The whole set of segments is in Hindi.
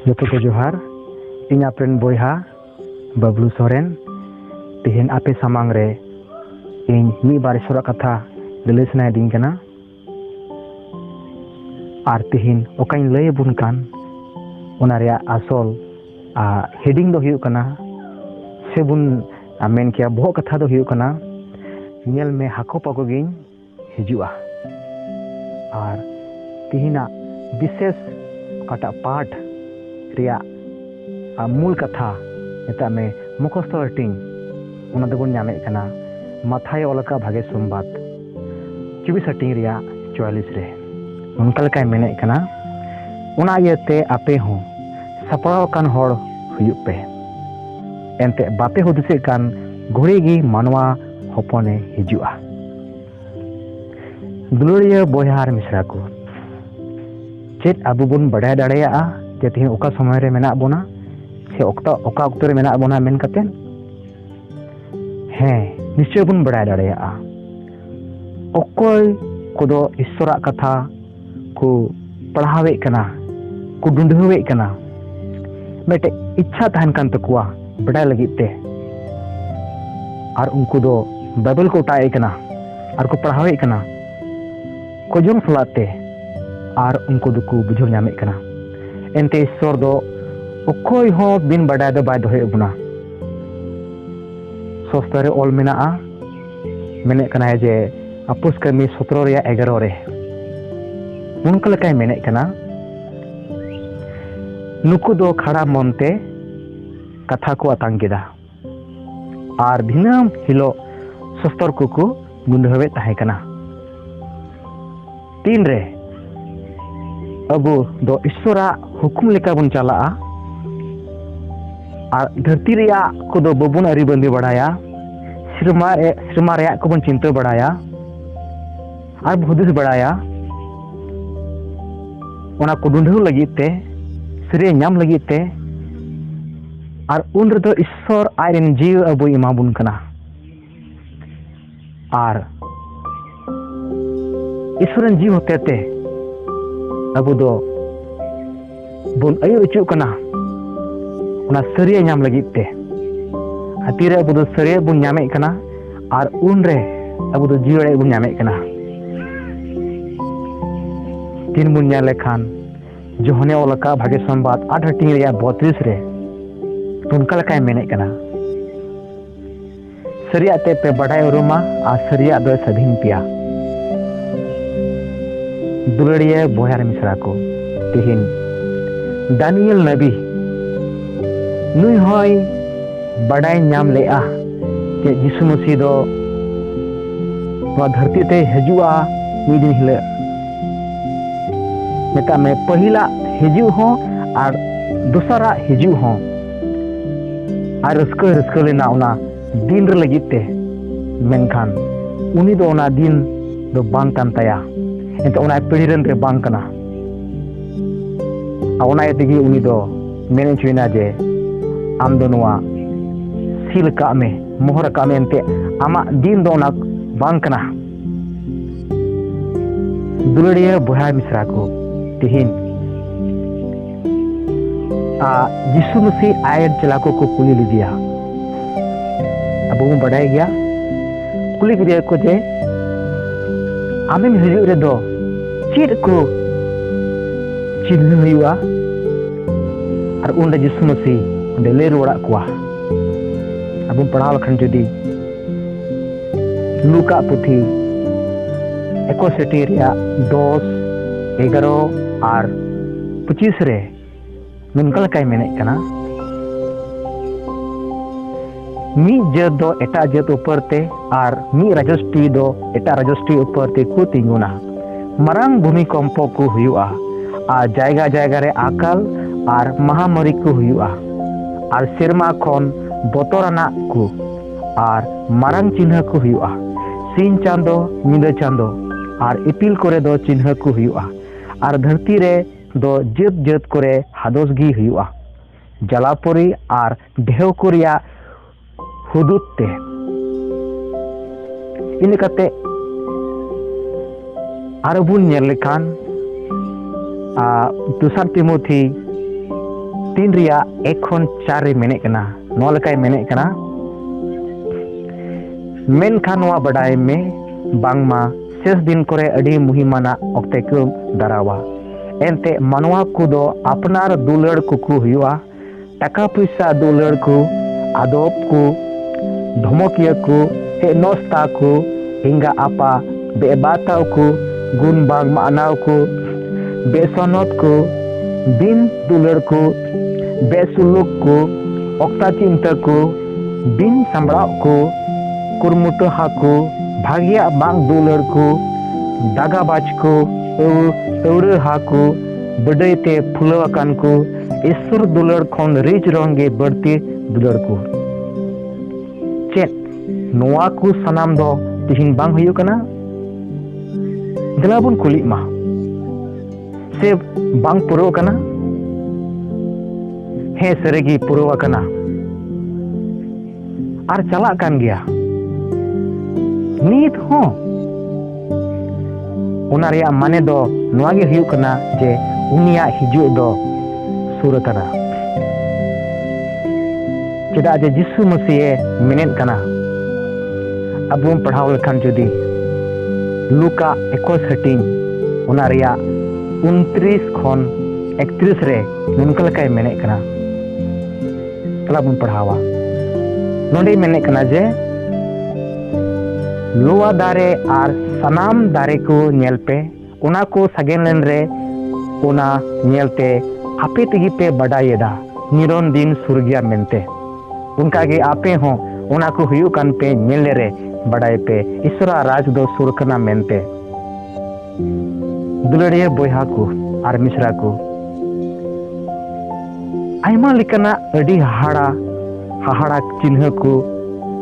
Joto ko johar, ᱤᱧ ᱟᱯᱮᱨᱮᱱ ᱵᱚᱭᱦᱟ ᱵᱟᱵᱞᱩ ᱥᱚᱨᱮᱱ ᱛᱮᱦᱮᱧ ᱟᱯᱮ ᱥᱟᱢᱟᱝ ᱨᱮ ᱤᱧ ᱢᱤᱫ ᱵᱟᱨ ᱤᱥᱚᱨᱟᱜ ᱠᱟᱛᱷᱟ ᱞᱟᱹᱞᱟᱹᱭ ᱥᱟᱱᱟᱭᱮᱫᱤᱧ ᱠᱟᱱᱟ ᱟᱨ ᱛᱮᱦᱮᱧ ᱚᱠᱟᱧ ᱞᱟᱹᱭ ᱟᱵᱚᱱ ᱠᱟᱱ ᱚᱱᱟ ᱨᱮᱭᱟᱜ ᱟᱥᱚᱞ ᱦᱮᱰᱤᱝ ᱫᱚ ᱦᱩᱭᱩᱜ ᱠᱟᱱᱟ ᱥᱮᱵᱚᱱ ᱢᱮᱱ ᱠᱮᱭᱟ ᱵᱚᱦᱚᱜ ᱠᱟᱛᱷᱟ ᱫᱚ ᱦᱩᱭᱩᱜ ᱠᱟᱱᱟ ᱧᱮᱞ ᱢᱮ ᱦᱟᱹᱠᱩ ᱯᱟᱹᱠᱩ ᱜᱤᱧ ᱦᱤᱡᱩᱜᱼᱟ ᱟᱨ ᱛᱮᱦᱮᱧᱟᱜ ᱵᱤᱥᱮᱥ ᱚᱠᱟᱴᱟᱜ ᱯᱟᱴ ᱨᱮᱭᱟᱜ मूल कथा मेता में मुखस्थ हटिंग उना दबन ᱧᱟᱢᱮᱫ ᱠᱟᱱᱟ ᱢᱟᱛᱷᱟᱭ ᱚᱞᱟᱠᱟ ᱵᱷᱟᱜᱮ ᱥᱚᱢᱵᱟᱫ 24 हटिंग ᱨᱮᱭᱟᱜ 44 ᱨᱮ ᱚᱱᱠᱟ ᱞᱮᱠᱟᱭ ᱢᱮᱱᱮᱫ ᱠᱟᱱᱟ ᱚᱱᱟ ᱤᱭᱟᱹᱛᱮ ᱟᱯᱮ ᱦᱚᱸ ᱥᱟᱯᱲᱟᱣ ᱟᱠᱟᱱ ᱦᱚᱲ ᱦᱩᱭᱩᱜ ᱯᱮ ᱮᱱᱛᱮ ᱵᱟᱯᱮ ᱦᱩᱫᱤᱥᱮᱫ ᱠᱟᱱ ᱜᱷᱩᱲᱤ ᱜᱮ ᱢᱟᱱᱣᱟ ᱦᱚᱯᱚᱱᱮ ᱦᱤᱡᱩᱜᱼᱟ ᱫᱩᱞᱟᱹᱲᱤᱭᱟᱹ ᱵᱚᱭᱦᱟ ᱟᱨ ᱢᱤᱥᱨᱟ ᱠᱚ ᱪᱮᱫ ᱟᱵᱚ ᱵᱚᱱ ᱵᱟᱰᱟᱭ ᱫᱟᱲᱮᱭᱟᱜᱼᱟ ᱡᱮ ᱛᱮᱦᱮᱧ ᱚᱠᱟ ᱥᱚᱢᱚᱭ ᱨᱮ ᱢᱮᱱᱟᱜ ᱵᱚᱱᱟ से ओका ऑक्टर में बना मेन कतेन हाँ निश्चय बन बड़ा दाड़ेया अकोय कोदो ईश्वरा कथा को पढ़ावे कना को डुंडुवे कना मेटे इच्छा तहन कान तकुआ बड़ा लगिते और उनको दो बाइबल को उठाए कना और को पढ़ावे कना को जों सलाते और उनको दो को बुझो नामे कना एंते ईश्वर दो अकोय हो बिन बड़ा दो बाय दोहे बुना सोस्तरे ऑल मेना मेने कना है जे अपुस कमी 17 या 11 रे उनका लकाय मेने कना नुकु दो खड़ा मनते कथा को आतंगिदा और दिनम हिलो सोस्तर को गुंडहवे ताहे कना तीन रे अबो दो ईश्वरा हुकुम लेका बन चला और धरती रिया को दो बबुन अरी बंदी बढ़ाया सिरमा रिया को बन चिंता बढ़ाया और भुदिस बढ़ाया उना को डुंडू लगिते सिरे नाम लगिते और उन रे दो ईश्वर आयरन जीव अबो इमाबुन कना और ईश्वरन जीव होते ते अबो दो बुन अयु इचु कना उना सरिया नाम लगिते हातीरे अबो दो सरिया बुन नामे कना और उन रे अबो दो जीव रे बुन नामे कना तीन बुन नाले खान जोहने ओलका भागे संबाद 8 हटिंग रिया 32 रे उनका लकाय मेने कना सरिया ते पे बढ़ाई उरुमा आ सरिया दो सधीन पिया दुलड़िया बोहार मिश्रा को तिहिन दानियल नबी नुई होय बड़ाई नाम लेआ जे यीशु मसीह दो धरती ते हजुआ मिद दिन हिले मेता में पहिला हजु हो और दूसरा हजु हो और रस्को लेना उना दिन रे लगिते मेनखान उनी दो उना दिन दो बांग कान ताया एंत उना पीढ़ी रन रे बांग कना उना यतिगी उनी दो मेने चुना जे आम दो नुआ सील का में मोहर का में एंते आमा दिन दो ना बांग कना दुलड़िया बोहा मिश्रा को तिहिन यीशु मसीह आयर चला को कुली लीजिया अब वो बढ़ाई गया कुली गिरिया को जे आमे में हजू रे दो चीर को चिन्ह हुआ और उन यीशु मसीह उन्हें ले रोड़ा कुआ अब हम पढ़ा लखन जुदी लूका पुथी एकोसेटी रिया 10 11 और 25 रे नुनकल काय मेने कना मी जत दो एटा जत ऊपर ते और मी राजस्टी दो एटा राजस्टी ऊपर ते को तिंगुना मरांग भूमिकंप को हुआ आ जायगा जायगा रे आकाल और महामारी को हुआ और सेरमा खन बतराना को और मारंग चिन्ह को हुआ सीन चांदो नींद चांदो और इपिल करे दो चिन्ह को हुआ और धरती रे दो जत जत करे हादोसगी हुआ जलापुरी और ढेव कोरिया हुदुते इन कते आरबुन नेर लेखान दूसर तिमोथी 3 ᱨᱮᱭᱟᱜ 1 ᱠᱷᱚᱱ 4 ᱨᱮ ᱢᱮᱱᱮᱜ ᱠᱟᱱᱟ ᱱᱚᱣᱟ ᱞᱮᱠᱟᱭ ᱢᱮᱱᱮᱜ ᱠᱟᱱᱟ ᱢᱮᱱᱠᱷᱟन ᱱᱚᱣᱟ ᱵᱟᱰᱟᱭ ᱢᱮ ᱵᱟᱝᱢᱟ শেষ दिन करे अड़ी मुहिमाना ऑक्ते को दारावा एनते मानवा को दो अपनार दुलड़ को हुआ टाका पैसा दुलड़ को आदब को धमकिया को नस्ता को हिंगा आपा बेबाताव को गुण बाग मानाव को बेसनत को बिन दुलड़ को बेसुलुक को ऑक्ता चिंता को बिन संबड़ाव को कुरमुटो हाको भागिया बांग दुलड़ को दागाबाज को औरे हाको बड़ेते फुलवाकान को ईश्वर दुलड़ खन रिज रंगे बढ़ती दुलड़ को चेत नोआ को सनाम दो तिहिन बांग हुयो कना दलाबुन कुली मा से बांग पुरो कना हे सरेगी पुरो कना आर चला कान गया नीत हो उना रिया माने दो नोआ गे हुयो कना जे उनिया हिजु दो सुर कना चेदा जे जिसु मसीह मेनेन कना अब पढ़ाव लेखान जुदी लुका 21 हटिंग उना रिया 29 खन 31 रे नुनका लेकाय मेने कना तला बुन पढ़ावा नोंडे मेने कना जे लोआ दारे आर सनाम दारे को नेलपे उना को सगेन लेन रे उना नेलते आपे तगी पे बडायेदा निरोन दिन सुरगिया मेनते उनका के आपे हो उना को हुयु कान पे नेले रे बडाय पे ईश्वरा राज दो सुरकना मेनते दुलड़िया बोहा को आर मिश्रा को आयमा लिकना अडी हाहाड़ा चिन्ह को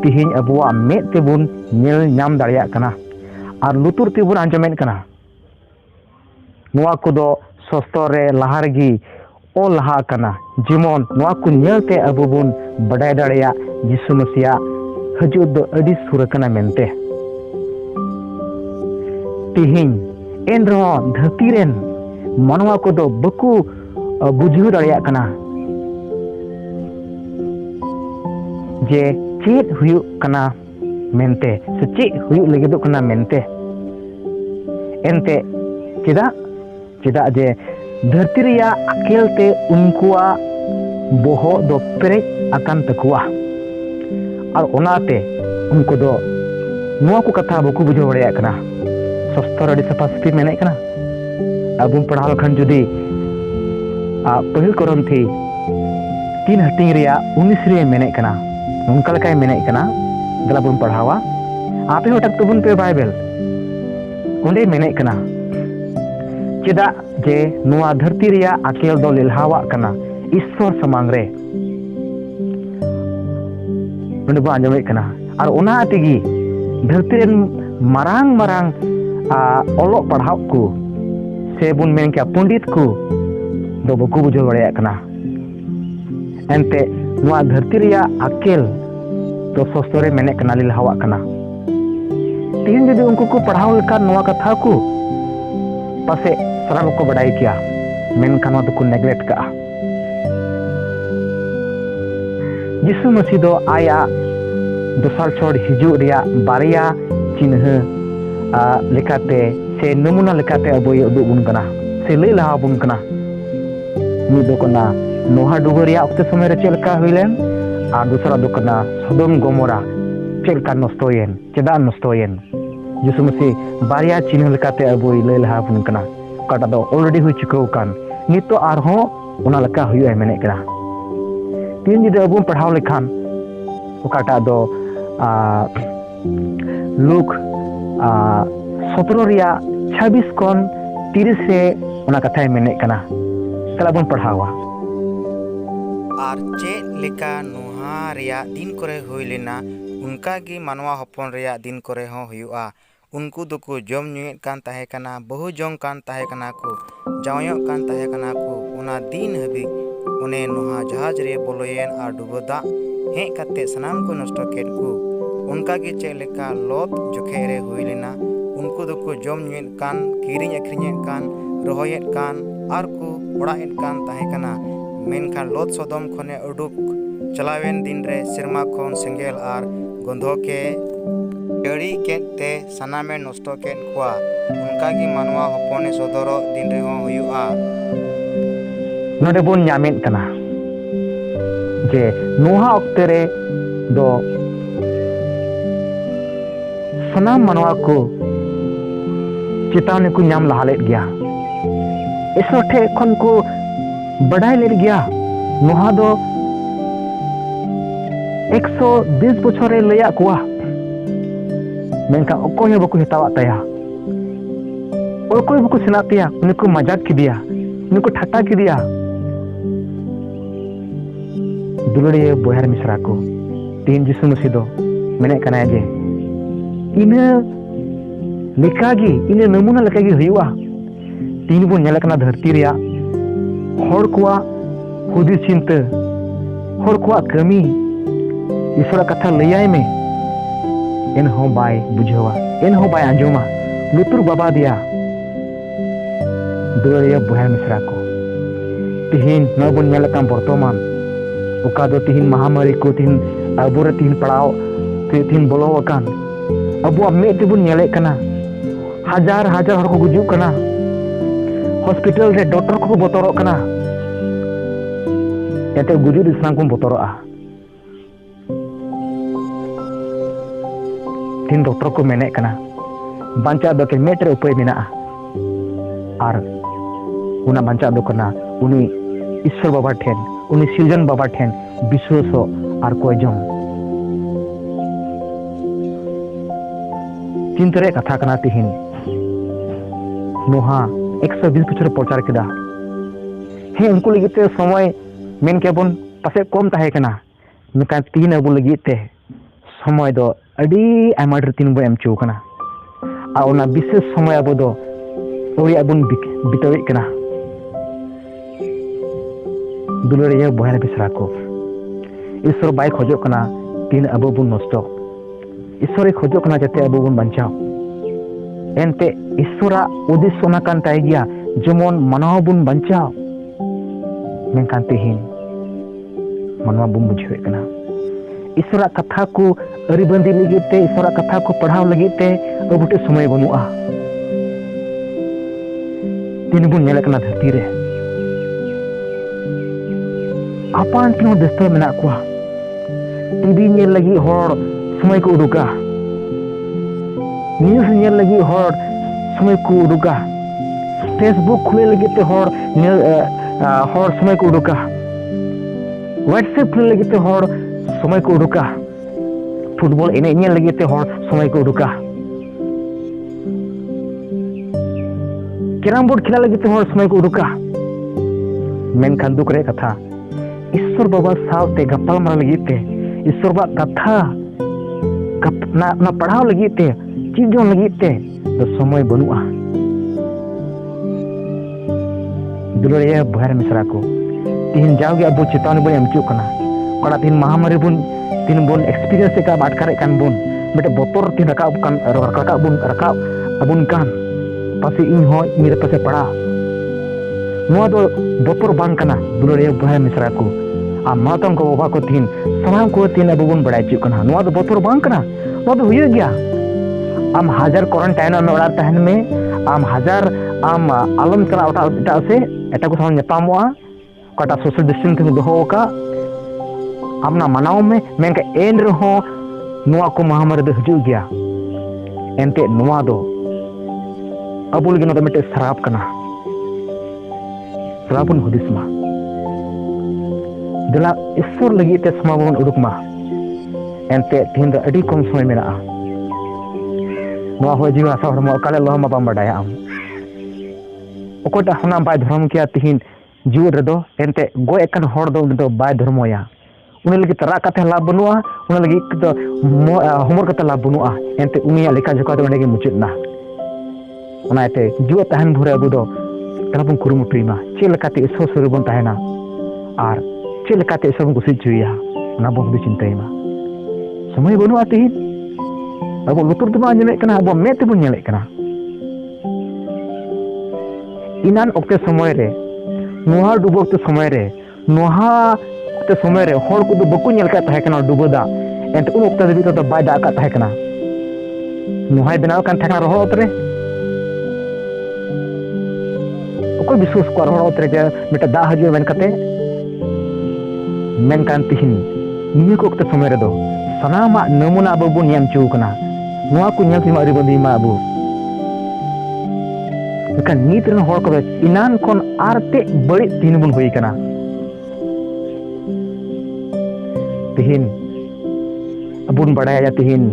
तिहिन अबुआ मेद तेबुन नेल नाम दाड़िया कना आर लुतुर तेबुन आंजमेद कना नोआ को दो सस्तो रे लहारगी ओ लहा कना जिमोन नोआ को नेलते अबुबुन बडाय दाड़िया यीशु मसीहा हजू दो अडी सुरकना मेनते तिहिन एन रो धरती रेन मनवा को दो बकु बुझु दाड़िया कना जे चेत हुयु कना मेनते से चेत हुयु लगिदो कना मेनते एनते चेदा जे धरती रिया अकेल ते उनकुआ बोहो दो पेरे अकान तकुआ और ओनाते उनको दो नुआ को कथा बकु बुझो बड़े कना सस्तर अड़ी सफा सफी मेने कना अब पढ़ाव खान जुदी पहिल करन थी 3 हटिंग रिया 19 रे मेने कना उनका लकाय मेने कना दला बुन पढ़ावा आपे होटक तुबुन पे बाइबल उंडे मेने कना चेदा जे नुआ धरती रिया अकेल दो लिलहावा कना ईश्वर समांग रे उंडे बो आंजमे कना और उना तेगी धरती रेन मारांग ओलो पढ़ाव को से बुन मेन क्या पंडित को दो बकु बुझो बड़े कना एनते नुआ धरती रिया अकेल तो सस्तरे मेने कना लिलहावा कना तीन जदि उनको को पढ़ाव लेका नुआ कथा को पासे सराम को बड़ाई किया मेन खाना तो को नेग्लेक्ट का यीशु मसीह दो आया दोसार छोड़ हिजू रिया बारिया चिन्ह लेकाते से नमूना लेकाते अब ये उदुग बुन कना से लई लहा बुन कना मी दो कना नोहा डुगरिया ऑक्ते समय रे चेलका हुइलेन आ दूसरा दो कना सदम गोमोरा चेलका नस्तोयेन चेदा नस्तोयेन यीशु मसीह बारिया चिन्ह लेकाते अब लई लहा बुन कना काटा दो ऑलरेडी हुई चुको कान नितो आरहो उना लका हुई है मेने कना तीन जदि अब पढ़ाव लेखान ओकाटा दो लुक 17 रिया 26 कौन 30 से उना कथा मेने कना तला बन पढ़ावा आर चे लेका नुहा रिया दिन करे हुई लेना उनका गी मानवा हपन रिया दिन करे हो हुआ उनको दोको जम न्युएत कान ताहे कना बहु जोंग कान ताहे कना को जावयो कान ताहे कना को उना दिन हबी उन्हें नुहा जहाज रे बोलोयन आर डुबदा हे कते सनाम को नष्ट केट को उनका गे चे लेका लोत जोखे रे हुई लेना उनको दोको जम न्युएत कान किरिंग अखरिंग कान रोहयेत कान आर को ओड़ा एत कान ताहे कना मेनखान लोत सदम खने उडुक चलावेन दिन रे सेरमा खन सेंगेल आर गंधके जड़ी केते सनामे नष्ट केन खुआ उनका की मानवा हपने सदरो दिन रे हो हुआ नोडे बोन ᱧᱟᱢᱮᱫ ᱠᱟᱱᱟ जे नोहा ऑक्ते रे दो सनाम मनवा को चेतावनी को ᱧᱟᱢ ᱞᱟᱦᱟ ᱞᱮᱫ ᱜᱮᱭᱟ ईश्वर ठे खन को बढ़ाई लेट गया नोहा दो 120 बछरे लया कुआ मेनका ओकोय बको हितावा तया ओकोय बको सेनातिया उनको मजाक किदिया उनको ठट्टा किदिया दुलड़िए बोहर मिश्रा को तीन जिसु मसीह दो मेने कना जे इना लेकागी इना नमूना लेकागी हुआ तीन बन नेलकना धरती रिया हर कोआ हुदी चिंता हर कोआ कमी ईश्वर कथा लैयाय में एन हो बाय बुझवा एन हो बाय आंजोमा लुतुर बाबा दिया दुलड़िया बोहर मिश्रा को तिहिन न बन नेलकन वर्तमान उका दो तिहिन महामारी को तिहिन अबुरे तिहिन पड़ाव तिहिन बोलो अकान अबुआ में तिबुन नेले कना हजार हजार हर को गुजुक कना हॉस्पिटल रे डॉक्टर को बोतरो कना एते गुजु दिसनां को बोतरोआ तीन डॉक्टर को मेने कना बांचा दो के मेटर उपाय मेना आर उना बांचा दो कना उनी ईश्वर बाबा ठेन उनी सिरजन बाबा ठेन विश्वास आर कोई जम चिंतरे कथा कना तिहिन नोहा 120 बछर प्रचार किदा हे उनको लगिते समय मेन के बन पासे कम ताहे कना मेका तीन अब लगिते समय दो अडी आमार तीन बो एम चो कना आ ओना विशेष समय अब दो ओरी अबन बितवे कना दुलड़िया बोहर बिसरा को ईश्वर बाय खोजो कना तीन अब बन नष्ट ईश्वर खोजो कना जाते अब बन बंचाओ एनते ईश्वरा उद्देश्य ओना कान ताय गया जमन मानव बुन बंचाओ मेनकान तिहिन मानवा बुन बुझवे कना ईश्वरा कथा को अरिबंदी लगिते ईश्वरा कथा को पढ़ाव लगिते अबुटे समय बनुआ तीन बुन नेले कना धरती रे आपान तीन व्यस्त मेना कुआ टीवी नेल लगी हर समय को उडुका न्यूज नेल लगी हर समय को उडुका फेसबुक खुले लगी ते हर समय को उडुका व्हाट्सएप खुले लगी ते हर समय को उडुका फुटबॉल एने नेल लगी ते हर समय को उडुका कैरम बोर्ड खेला लगी ते हर समय को उडुका मेनखान दुख रे कथा ईश्वर बाबा सावते गप्पल मार लगी ते ईश्वर बाबा कथा ना पढ़ाव लगी ते चीजों लगी ते तो समय बनुआ दुलड़िया बोहर मिश्रा को तीन जाओगे अब चेतावनी बन एमचू कना कड़ा तीन महामारी बुन तीन बन एक्सपीरियंस का बाटकारे कान बुन बेटे बोतर तीन रकाब अबुन कान पासे इन हो मेरे पासे पड़ा नुआ दो बोतर बांग कना दुलड़िया बोहर मिश्रा को आ मातम को बाबा को तीन सनाम को तीन अब बुन बड़ाई चू कना नुआ दो बोतर बांग कना नुआ दो हुई गया आम हजार क्वारंटाइन में ओड़ा तहन में आम हजार आम आलम चला ओटा से एटा को सामने पामोआ कटा सोशल डिस्टेंसिंग दोहो का आमना मनाव में मेन का एन रहो नुआ को महामारी दो हजू गया एनते नुआ दो अबुल गिनो तो मिटे शराब कना शराबुन हुदिसमा दिला ईश्वर लगी ते समाबन उडुकमा एनते तीन दो अडी कम समय मेना नुआ हो जीवा आशा हरमो काले लोहमा बाम बडाया आम ओकोटा हना बाय धर्म किया तिहिन जीव रेदो एनते गो एकन हर दो बाय धर्मया उनी लगी तरा कथे लाभ बनुआ उनी लगी तो होमर कथे लाभ बनुआ एनते उनिया लेखा जोका तो नेगे मुचितना ओनाते जीव तहन भरे अबु दो तनाबन कुरुमुटुइमा चे लेकाते ईश्वर सुर बन तहना आर चे लेकाते ईश्वर बन कुसि जुइया ओना बन चिंताइमा समय बनुआ तिहिन अब लुतुर तो आंजमे कना अब में तेबुन नेले कना इनान ओक्ते समय रे नुहा डुबोक्ते समय रे नोहा ते समय रे हर को दो बको नेल का तहे कना डुबो दा एंत उन ओक्ता देबी तो बाय दा का तहे कना नोहाय बनाव कान तहे कना रहो उतरे ओको विश्वास को रहो उतरे के मेटा दा हजू मेन कते मेन कान तिहिन निये को ओक्ता समय रे दो सनामा नमूना अबो बुन याम चू कना नोआ को नेल तिमा रिबंदी मा अबो kan nit ren hor ko inan kon arte bari tin bun hui kana tihin abun badaya tihin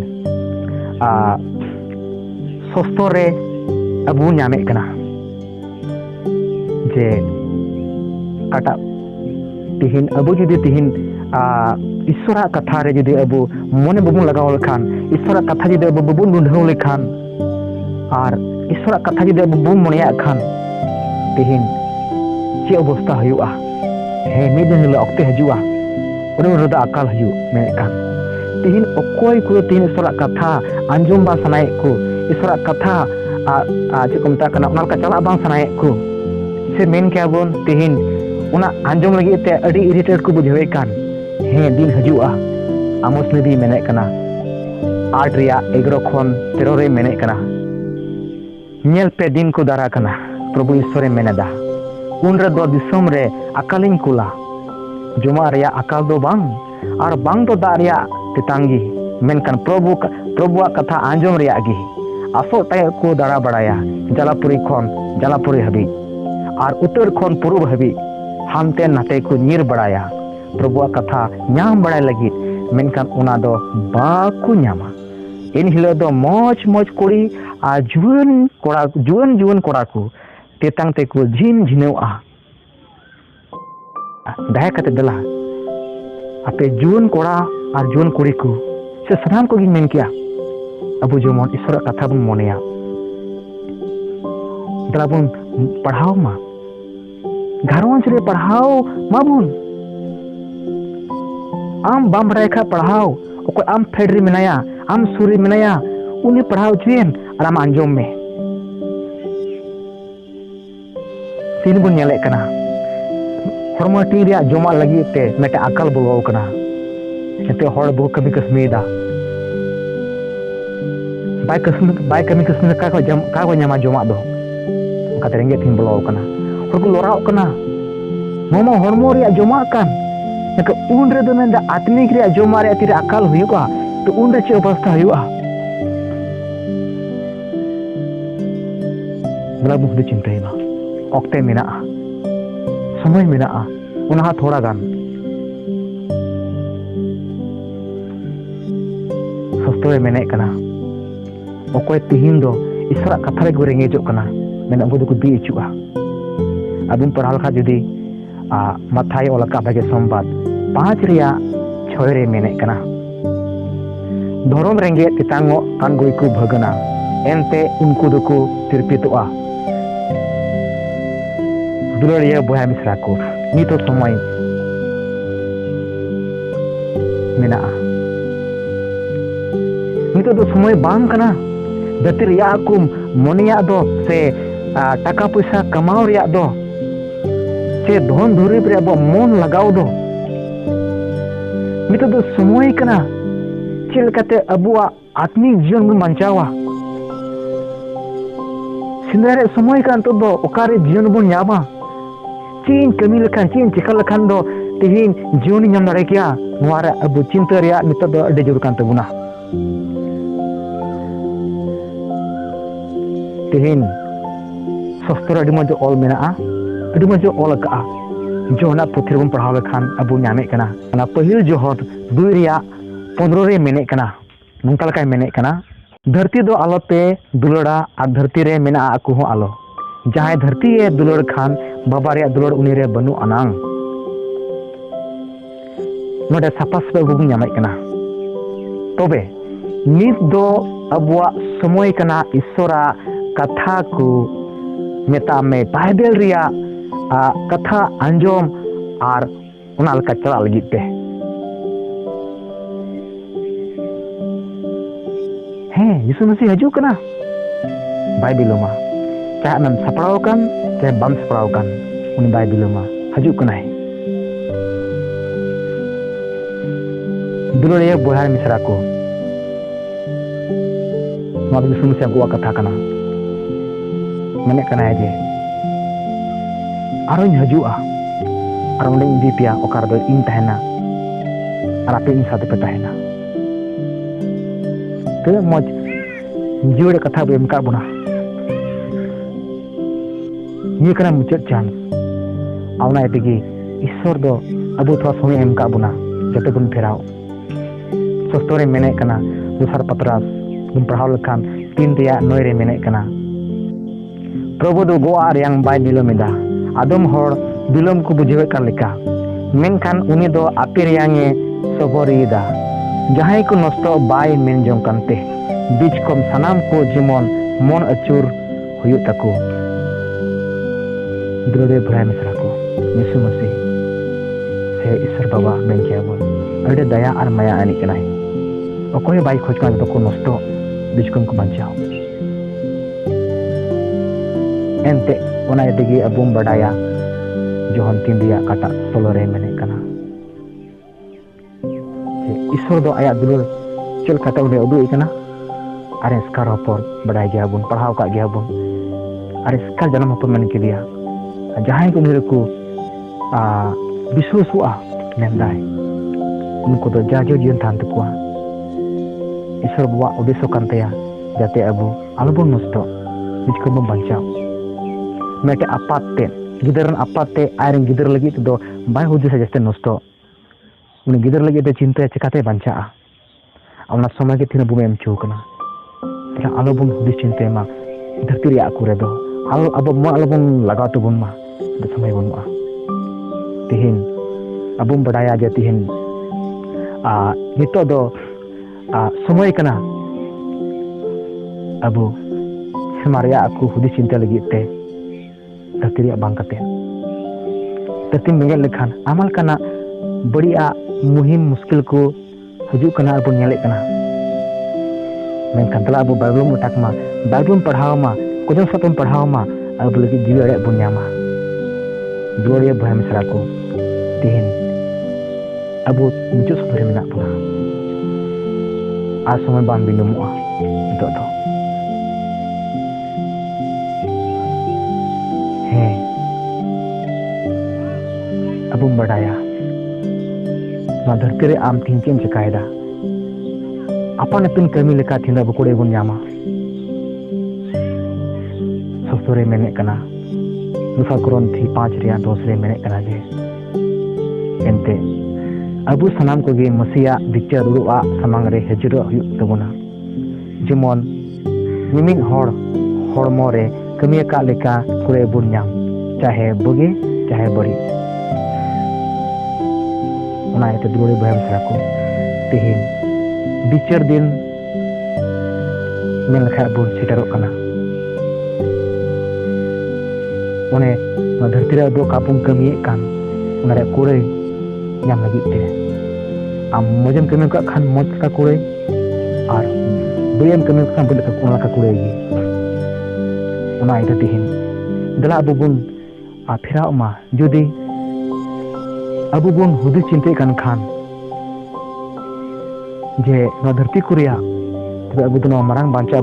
sostore abun nyame kana je kata tihin abu judi tihin ईश्वरा कथा रे जदि अब मने बबुन लगाव लेखान ईश्वरा कथा जदि अब बबुन बुंढाव लेखान और ईश्वरा कथा जदि अब बबुन मनेया खान तिहिन चे अवस्था हुआ हे मिद दिन हिलो अक्ते हजुआ उन रदा अकाल हजू मे कान तिहिन अकोय को तिहिन ईश्वरा कथा अंजम बा सनाय को ईश्वरा कथा चे को मता कना उनल का चला बांग सनाय को से मेन के अबन तिहिन उना अंजम लगी ते अडी इरिटेट को बुझवे कान हे दिन हजुआ आमोस नबी मेने कना 8 रिया 11 खन 13 रे मेने कना नेल पे दिन को दारा कना प्रभु ईश्वरे मेनेदा उन रे दो दिसम रे अकालिन कुला जुमा रिया अकाल दो बांग और बांग तो दारिया तितांगी मेनकन प्रभु कथा आंजम रिया गी आसो ताय को दारा बड़ाया जलापुरी खन जलापुरी हबी और उत्तर खन पूर्व हबी हामते नाते को नीर बड़ाया प्रभु कथा नाम बड़ा लगी मेनकान उना दो बाकु नामा इन हिलो दो मौज मौज कोड़ी आ जुवन कोड़ा को तेतांग ते को झिन झिनोआ दाय कते दला आपे जुवन कोड़ा और जुवन कोड़ी को से सनाम को मेन किया अबु जमन ईश्वर कथा बन मोनेया दला बन पढ़ाओ मा घरवंश रे पढ़ाओ माबुन आम बाम बड़ाई पढ़ाओ ओको आम फेडरी मेनाया आम सूरी मेनाया उन्हें पढ़ाओ चुन और आम अंजम में तीन बुन नेले कना हरमो टी रिया जमा लगी ते मेटे अकल बोलो कना एते हर बहु कमी कस्मीदा बाय कमी कस्मी का को न्यामा जमा दो कते रेंगे थिन बोलो कना हर को लोराओ कना मोमो हरमो रिया जमा कान उन रे दो मेंदा आत्मिक रे जोमा रे तिरे अकाल हुआ तो उन रे चे अवस्था हुआ बला बुख चिंता मा ओक्ते मेना समय मेना उना थोड़ा गान सस्तो मेने कना ओकोय तिहिन दो ईश्वर कथा रे गोरेंगे जो कना मेना बुदु को दी इचुआ अबुन पढ़ाल खा जुदी माथाय ओलका भागे संवाद 5 रिया 6 रे मेने कना धर्म रेंगे तितांगो कान गोई को भगना एनते उनको दुको तिरपितोआ दुलरिया बया मिश्रा को नितो समय मेना नितो दो समय बांग कना दति रिया को मोनिया दो से टाका पैसा कमाओ रिया दो से धन दुरीब रे अब मन लगाओ दो नितो दो समय कना चेल कते अबुआ आत्मिक जीवन बन बंचावा सिंदरे समय कान तो दो ओकारे जीवन बन यामा चीन कमी लखान चीन चिकल लखान दो तिहिन जीवन नाम दाड़े किया नोवारे अबु चिंता रिया नितो दो अडे जरूर कान तबुना तिहिन सस्तर अडी मज ऑल मेना अडी मज ऑल का जोना पुथि बन पढ़ाव लखान अबु नामे कना ना पहिल जोहर 2 रिया 15 रे मेने कना नंका लकाय मेने कना धरती दो आलो पे दुलड़ा आ धरती रे मेना आकु हो आलो जहां धरती ए दुलड़ खान बाबा रे दुलड़ उनी रे बनु अनांग नोडे सापास पे बुबु नामे कना तबे नित दो अबुआ समय कना ईश्वरा कथा को मेता में बाइबल रिया कथा अंजम और उना लका चला लगी पे हैं यीशु मसीह हजू कना बाइबल मा चाहे नम सपड़ाव कान चाहे बम सपड़ाव कान उन बाइबल मा हजू कना है दुलड़िया बोहार मिश्रा को सुन से अगुआ कथा कना मेने कना है जे आरों हजुआ और उन्हें इंदी पिया ओकार दो इन तहना और आपे इन साथ पे तहना तो मौज जीवन कथा बेम का बुना ये कना मुचत चांस आवना एतेगी ईश्वर दो अबु थोड़ा समय एम का बुना जते बुन फेराव सस्तोरे मेने कना दुसर पत्रास बुन पढ़ाव लखान 3 रिया 9 रे मेने कना प्रभु दो गोआ रियांग बाय बिलोमेदा आदम होड़ बिलोम को बुझेवे कर लेका मेनखान उनी दो आपे रियांगे सबोरीदा जहां को नष्टो बाय मेन जों कांते बीच कम सनाम को जेमन मन अचुर हुयु ताको द्रोड़े भरा मिश्रा को यीशु मसीह से ईश्वर बाबा मेन किया बोल अड़े दया और माया आनी कनाई अकोय बाई खोज का तो को नष्टो बीच कम को बचाओ एंते ओना एदिगी अबुम बडाया जोहन तीन दिया काटा सोलो रे मेने कना ईश्वर दो आया दुलर चल कता उडे उदु इकना अरे स्कार हपर बडाय गया बुन पढ़ाव का गया बुन अरे स्कार जन्म हपर मेन के दिया जहां को मेरे को विश्वास हुआ नेंदाय उनको तो जाजो जीवन थान तकुआ ईश्वर बाबा उद्देश्य कांतया जाते अबु आलोबन नष्टो बीच को बचाओ मेटे आपाते गिदरन आपाते आयरन गिदर लगी तो बाय हुदिस जस्ते नष्टो उन गिदर लगी ते चिंता चिकाते बंचा औना समय के थिना बुमे एम चुकना तला आलोबन हुदिस चिंता मा धरती रिया कुरे दो आलो अब मा आलोबन लगाव तो बुन मा द समय बुनवा तिहिन अबुम बडाया जे तिहिन नितो दो समय कना अबु समारिया aku हुदिस चिंता लगी ते धरती बांग कते धरती बेंगल लेखान आमल कना बड़िया मुहिम मुश्किल को हजू कना अब नेले कना मेनखान तला अब बाइबल उठाक मा बाइबल पढ़ाव मा कोजन सपन पढ़ाव मा अब लगी जीवी अड़े बुन न्यामा दुआरिया भय मिश्रा को तिहिन अब मुचो सफरे मेना बुना आ समय बान बिनुमुआ तो अब बडाया धरती रे आम तीन चेम चिकायदा अपन अपन कमी लेका थिंदा बकुड़े बुन न्यामा सस्तोरे मेने कना दुसा करोन थी 5 रिया 10 रे मेने कना जे एंते अबु सनाम को गे मसीहा बिचार रुआ समांग रे हजरो हुयु तबुना जेमन निमिन हड़मो रे कमी का लेका कुरे बुन न्याम चाहे बगे चाहे बड़ी उनायते दुड़े भय मिश्रा को तिहिन बिचार दिन मेन लखा बुन सेटरो कना उन्हें धरती रे दो कापुन कमी कान उनारे कुरे ᱧᱟᱢ ᱞᱟᱹᱜᱤᱫ ᱛᱮ ᱟᱢ ᱢᱚᱡᱮᱢ ᱠᱟᱹᱢᱤ ᱠᱟᱜ ᱠᱷᱟᱱ ᱢᱚᱡᱽ ᱞᱮᱠᱟ ᱠᱩᱲᱟᱹᱭ ᱟᱨ ᱵᱟᱹᱲᱤᱡ ᱠᱟᱹᱢᱤ ᱠᱟᱜ ᱠᱷᱟᱱ ᱵᱟᱹᱲᱤᱡ ᱞᱮᱠᱟ ᱠᱩᱲᱟᱹᱭ ᱜᱮ ᱚᱱᱟ ᱤᱭᱟᱹᱛᱮ ᱛᱮᱦᱮᱧ ᱫᱮᱞᱟ ᱟᱵᱚ ᱵᱚᱱ ᱯᱷᱮᱨᱟᱣ ᱢᱟ ᱡᱩᱫᱤ ᱟᱵᱚ ᱵᱚᱱ ᱦᱩᱫᱤᱥ ᱪᱤᱱᱛᱟᱹᱭ ᱠᱟᱱ ᱠᱷᱟᱱ ᱡᱮ ᱱᱚᱣᱟ ᱫᱷᱟᱹᱨᱛᱤ ᱠᱚ ᱨᱮᱭᱟᱜ ᱛᱚᱵᱮ ᱟᱵᱚ ᱫᱚ ᱱᱚᱣᱟ ᱢᱟᱨᱟᱝ ᱵᱟᱧᱪᱟᱣ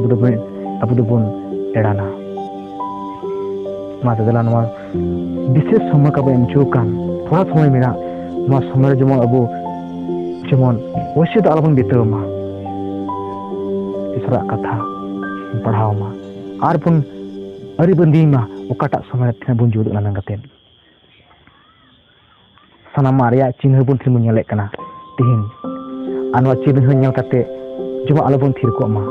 ᱟᱵᱚ ᱫᱚᱵᱚᱱ ᱮᱲᱟᱱᱟ ᱚᱱᱟᱛᱮ ᱫᱮᱞᱟ ᱱᱚᱣᱟ विशेष समय का एम चुकान थोड़ा समय मेरा नवा समय जेमन अब जेमन वैसे तो आलोबन बितावमा ईश्वरा कथा पढ़ाव मा और बन अरिबंदी मा ओकाटा समय थे बन जुद नांगते सनामा रिया चिन्ह बन थिर नेले कना तिहिन आनवा चिन्ह नेल कते जेमन आलोबन थिर को मा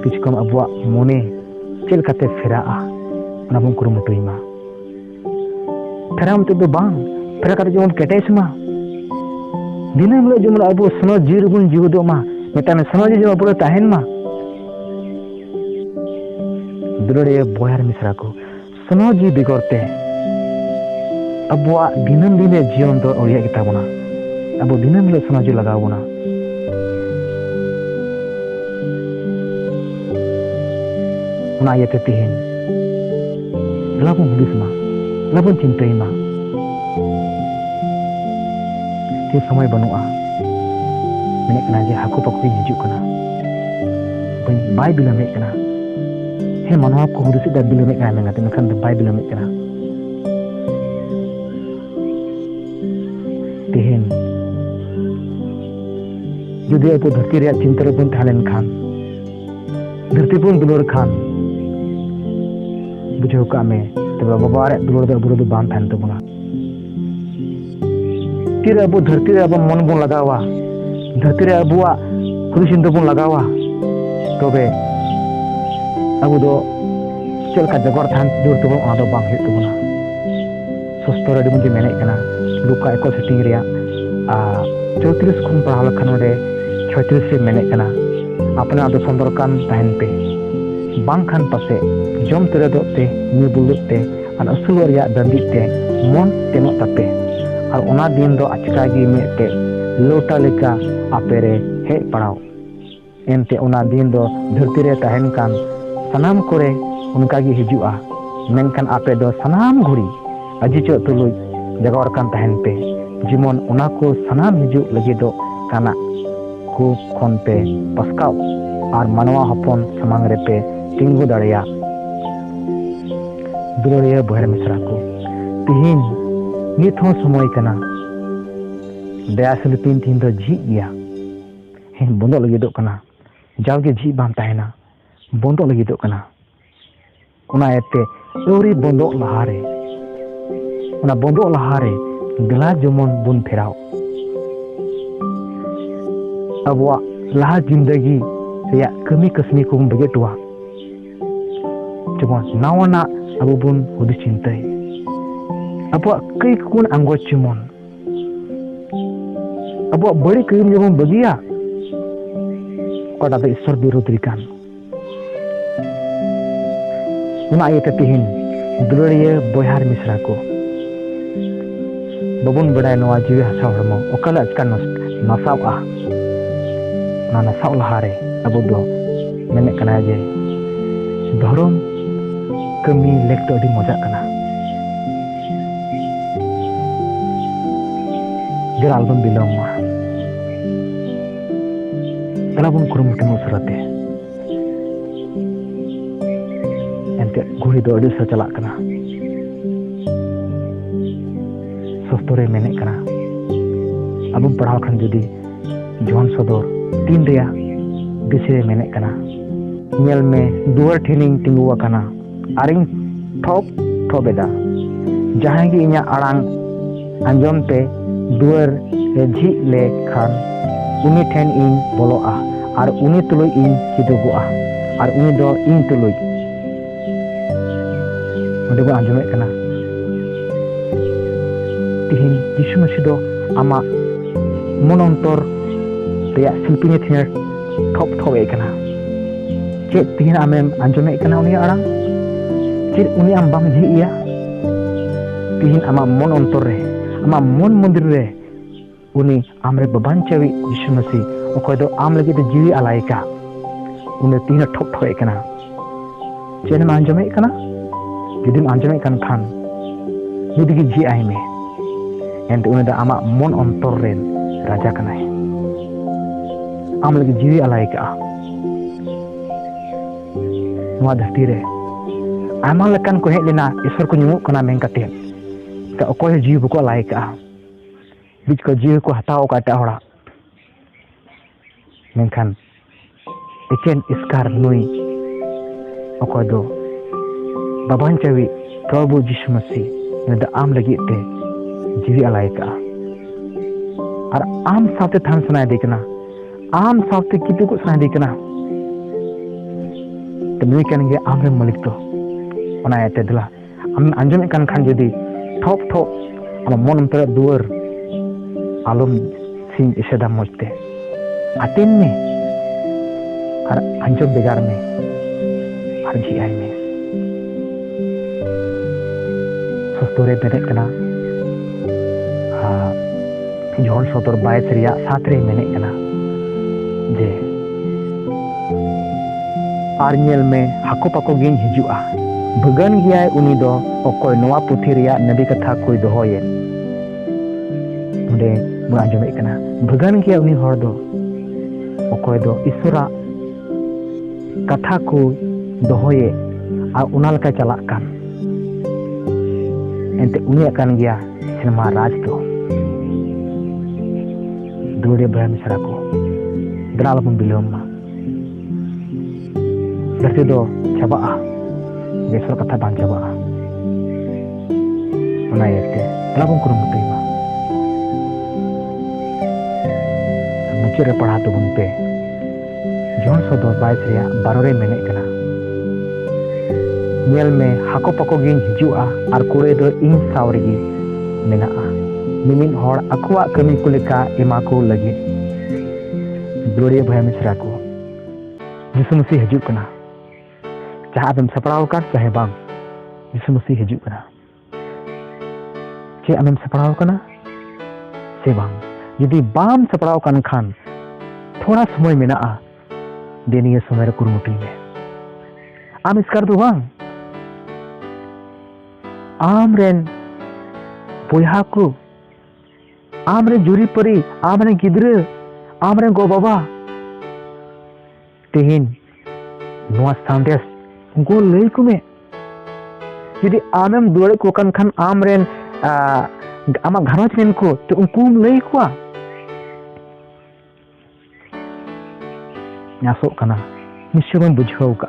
किछ कम अबुआ मोने चल कते फेराआ ना बन कुरुमुटुइमा फेरा मत दो बांग फेरा कते जेमन केटेसमा दिनम लो जेमन अबु सनो जीर बन जीवदो मा मेताने सनो जी जेमन पुरो ताहेन मा दुरड़े बोयार मिश्रा को सनो जी बिगरते अबुआ दिनम दिने जीवन दो ओरिया किताबना अबु दिनम लो सनो जी लगावना ना ये तेहिन लाबन हुदिस मा लाबन चिंताई मा ᱛᱤ ᱥᱚᱢᱚᱭ ᱵᱟᱹᱱᱩᱜᱼᱟ ᱢᱮᱱᱮᱫ ᱠᱟᱱᱟ ᱡᱮ ᱦᱟᱹᱠᱩ ᱯᱟᱠᱚ ᱦᱤᱡᱩᱜ ᱠᱟᱱᱟ ᱵᱟᱭ ᱵᱤᱞᱚᱢᱮᱫ ᱠᱟᱱᱟ ᱦᱮᱸ ᱢᱟᱱᱣᱟ ᱠᱚ ᱦᱩᱫᱤᱥᱮᱫᱟ ᱵᱤᱞᱚᱢᱮᱫ ᱠᱟᱱᱟ ᱢᱮᱱ ᱠᱟᱛᱮ ᱢᱮᱱᱠᱷᱟन ᱫᱚ ᱵᱟᱭ ᱵᱤᱞᱚᱢᱮᱫ ᱠᱟᱱᱟ ᱛᱮᱦᱮᱧ जुदी अब धरती रे चिंता बन तहलेन खान धरती बन दुलर खान बुझो का में तब बाबा रे दुलर दो बुरो दो बान थान तबना तीर अब धरती रे अब मन बन लगावा धरती रे अबुआ खुद चिंता बन लगावा तबे अब दो चल का जगह थान दूर तब आदो बांग हे तबना सस्तर रे मुझे मेने कना लुका एको सेटिंग रे 34 खन पढ़ा लखन रे 36 से मेने कना अपना दो संदरकान तहन पे बांग खान पासे जम तेरे दो ते नी बुलुत ते अन असुल रिया दंदी ते मन तेनो तापे और ओना दिन दो अचका गी में ते लोटा लेका आपेरे हे पड़ाओ एनते ओना दिन दो धरती रे तहन कान सनाम कोरे उनका गी हिजुआ मेनकान आपे दो सनाम घुड़ी अजिचो तुलुई जगह कान तहन पे जिमन ओना को सनाम हिजु लगे दो काना को खन पे पस्काव और मानवा हपन समांग रे पे तिंगु दाड़िया दुलरिया बहर मिश्रा को तिहिन नित हो समय कना दया सलिपिन तीन दो जी गया हे बंदो लगे दो कना जावगे जी बाम ताहेना बंदो लगे दो कना उना एते औरी बंदो लहारे उना बंदो लहारे गला जमन बुन फेराव अबुआ लहा जिंदगी रिया कमी कसमी को बगेटुआ जमन नावना अबु बुन हुदि चिंताय अबुआ कई कुन अंगो चिमन अबुआ बड़ी कई जमन बगिया कोटा दे ईश्वर विरोध रिकान उना आयते तिहिन दुलरिया बयहार मिश्रा को babun badai noa jiwi hasa hormo okala akan nasaw na nasaw lahare abu do menek kana je dhorom kami lek to adi moja kana ger album bilang ma kalabun kurum temu surate ente guri do adi sacalak kana सस्तोरे मेने कना अब पढ़ाव खान जुदी जौन सदर तीन रिया बिसे मेने कना नेल में दुआर ठेनिंग तिंगुआ कना आरिंग ठोप ठोबेदा जहां गी इnya आड़ांग अंजम पे दुआर झी ले खान उनी ठेन इन बोलोआ और उनी तुलुई इन चिदुगुआ और उनी दो इन तुलुई उनी को अंजमे कना तिहिन यीशु मसीह दो आमा मनोंतर रिया शिल्पिनी थिन ठोप ठोबे कना चे तिहिन आमेम अंजमे कना उनी आड़ांग चे उनी आम बाम झिया तिहिन आमा मन अंतर रे आमा मन मंदिर रे उनी आमरे बबान चवी यीशु मसीह ओकय दो आम लगे दो जीवी आलायका उनी तिहिन ठोप ठोबे कना चे ना अंजमे कना जुदिम अंजमे कन खान जुदी गी जी आई में एंड उन्हें दा आमा मन अंतर रेन राजा कनाय आम लगे जीवी आलाय का नवा धरती रे आमा लकान को हेज लेना ईश्वर को ᱧᱩᱢᱚᱜ कना मेन कते का ओकोय जीव को आलाय का बीच को जीव को हताओ का टा होड़ा मेनखान एकेन इसकार नुई ओकोय दो बाबान चवी प्रभु यीशु मसीह ने दा आम लगी ते जीवी आलाय का और आम साथे थान सुनाय देखना आम साथे कितु को सुनाय देखना तो नुई कन गे आम रे मालिक तो ओना एते दला आम अंजम कन खान जदी ठोक ठोक आम मन अंतर दुआर आलम सिंह इसेदा मजते आतेन में और अंजम बेगार में और जी आई में सस्तोरे बेरे कना जौन सतर 22 रिया 7 रे मेने कना जे आर नेल में हाको पाको गिन हिजुआ भगन गियाय उनी दो ओकोय नोवा पुथि रिया नबी कथा कोई दोहोये उडे bun anjomet kana bhagan gya uni hor do okoy do isora katha ko dohoye ar una leka chalak kan ente uni akan gya sinema raj do dure baham sarako dral pun bilom ma berarti do coba besok kata bang coba una yete dral pun kurung terima मुझे पढ़ा तो बुनते जौन सो 10-22 रिया 12 रे मेने कना नेल में हाको पको गिन हिजुआ आर कुरे दो इन सावरगी मेना निमिन हर अकुआ कमी को लेका एमा को लगे दुड़े भय मिश्रा को यीशु मसीह हिजु कना चाहे आम सपड़ाव कर चाहे बांग यीशु मसीह हिजु कना चे आम सपड़ाव कना से बांग यदि बाम सपड़ाव कन खान थोड़ा समय मेना देनिया समय कुरुमुटी में आम इसकार दो बांग आम रेन बोया को आम रे जुरी परी आम रे गिद्रे आम रे गो बाबा तेहिन नुआ सांदेस उनको लई को में यदि आमम दुड़े को कन खान आम रेन आमा घरच रेन को तो उनको लई को नासो कना निश्चय बन बुझाव का